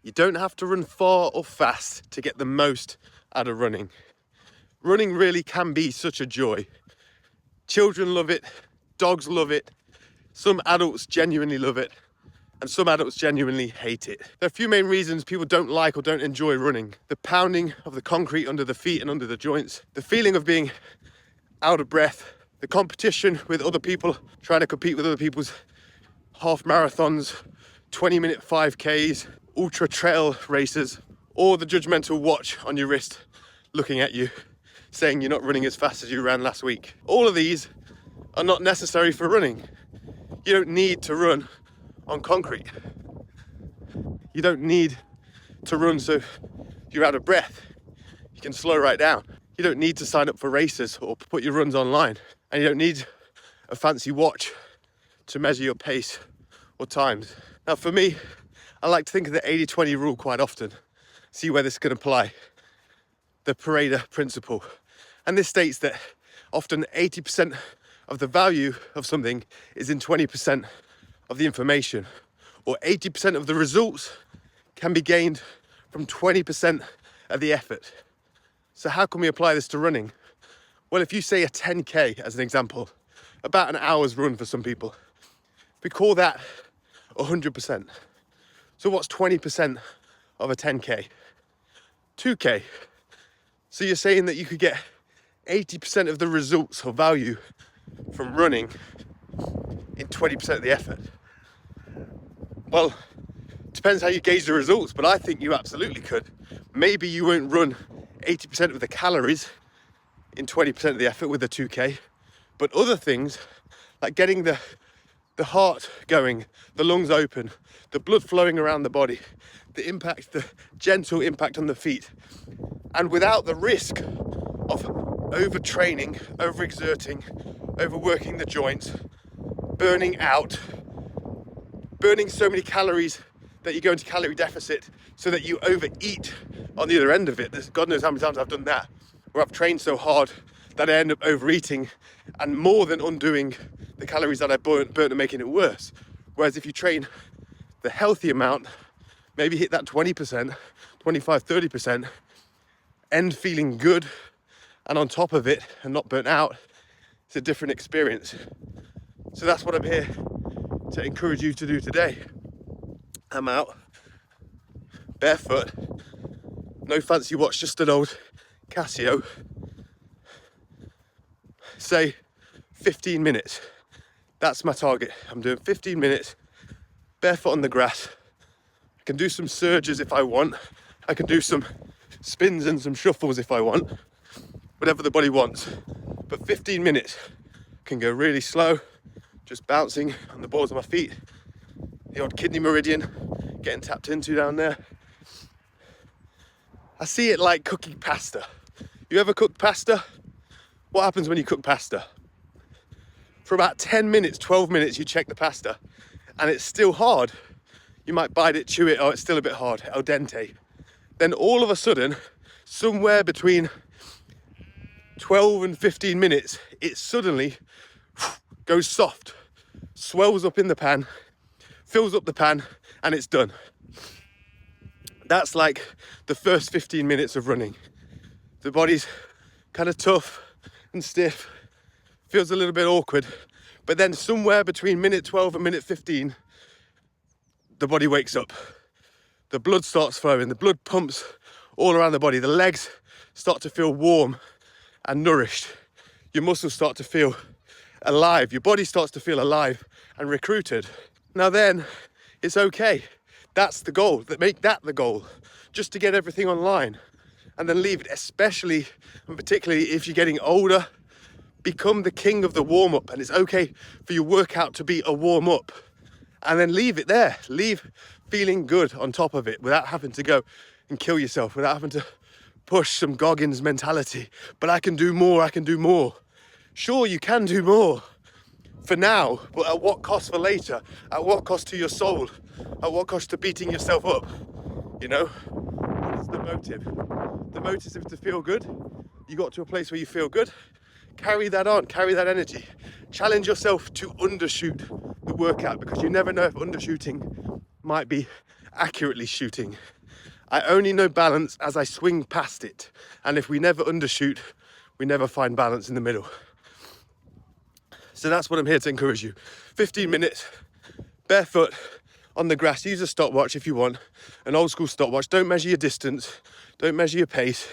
You don't have to run far or fast to get the most out of running. Running really can be such a joy. Children love it, dogs love it, some adults genuinely love it, and some adults genuinely hate it. There are a few main reasons people don't like or don't enjoy running. The pounding of the concrete under the feet and under the joints, the feeling of being out of breath, the competition with other people, trying to compete with other people's half marathons, 20-minute 5Ks, ultra trail races, or the judgmental watch on your wrist looking at you, saying you're not running as fast as you ran last week. All of these are not necessary for running. You don't need to run on concrete. You don't need to run so you're out of breath. You can slow right down. You don't need to sign up for races or put your runs online. And you don't need a fancy watch to measure your pace or times. Now for me, I like to think of the 80-20 rule quite often. See where this can apply. The Pareto Principle. And this states that often 80% of the value of something is in 20% of the information, or 80% of the results can be gained from 20% of the effort. So how can we apply this to running? Well, if you say a 10K as an example, about an hour's run for some people, we call that 100%. So what's 20% of a 10K? 2K. So you're saying that you could get 80% of the results or value from running in 20% of the effort. Well, depends how you gauge the results, but I think you absolutely could. Maybe you won't run 80% of the calories in 20% of the effort with a 2K, but other things like getting the heart going, the lungs open, the blood flowing around the body, the gentle impact on the feet, and without the risk of overtraining, overexerting, overworking the joints, burning out, burning so many calories that you go into calorie deficit so that you overeat on the other end of it. God knows how many times I've done that, where I've trained so hard that I end up overeating and more than undoing the calories that I burnt and making it worse. Whereas if you train the healthy amount, maybe hit that 20%, 25, 30%, end feeling good and on top of it and not burnt out, it's a different experience. So that's what I'm here to encourage you to do today. I'm out, barefoot, no fancy watch, just an old Casio. Say 15 minutes. That's my target. I'm doing 15 minutes, barefoot on the grass. I can do some surges if I want. I can do some spins and some shuffles if I want. Whatever the body wants. But 15 minutes can go really slow, just bouncing on the balls of my feet. The odd kidney meridian getting tapped into down there. I see it like cooking pasta. You ever cooked pasta? What happens when you cook pasta? For about 10 minutes, 12 minutes, you check the pasta and it's still hard. You might bite it, chew it, oh, it's still a bit hard, al dente. Then all of a sudden, somewhere between 12 and 15 minutes, it suddenly goes soft, swells up in the pan, fills up the pan, and it's done. That's like the first 15 minutes of running. The body's kind of tough and stiff, feels a little bit awkward, but then somewhere between minute 12 and minute 15, the body wakes up. The blood starts flowing, the blood pumps all around the body, the legs start to feel warm and nourished. Your muscles start to feel alive, your body starts to feel alive and recruited. Now then, it's okay. That's the goal, make that the goal, just to get everything online and then leave it, especially and particularly if you're getting older. Become the king of the warm-up, and it's okay for your workout to be a warm-up and then leave it there. Leave feeling good on top of it without having to go and kill yourself, without having to push some Goggins mentality. But I can do more, I can do more. Sure, you can do more for now, but at what cost for later? At what cost to your soul? At what cost to beating yourself up? You know, what is the motive? The motive is to feel good. You got to a place where you feel good. Carry that on, carry that energy. Challenge yourself to undershoot the workout, because you never know if undershooting might be accurately shooting. I only know balance as I swing past it. And if we never undershoot, we never find balance in the middle. So that's what I'm here to encourage you. 15 minutes, barefoot, on the grass. Use a stopwatch if you want, an old school stopwatch. Don't measure your distance, don't measure your pace,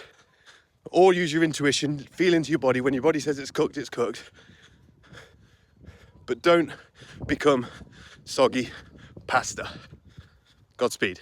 or use your intuition. Feel into your body. When your body says it's cooked, it's cooked. But don't become soggy pasta. Godspeed.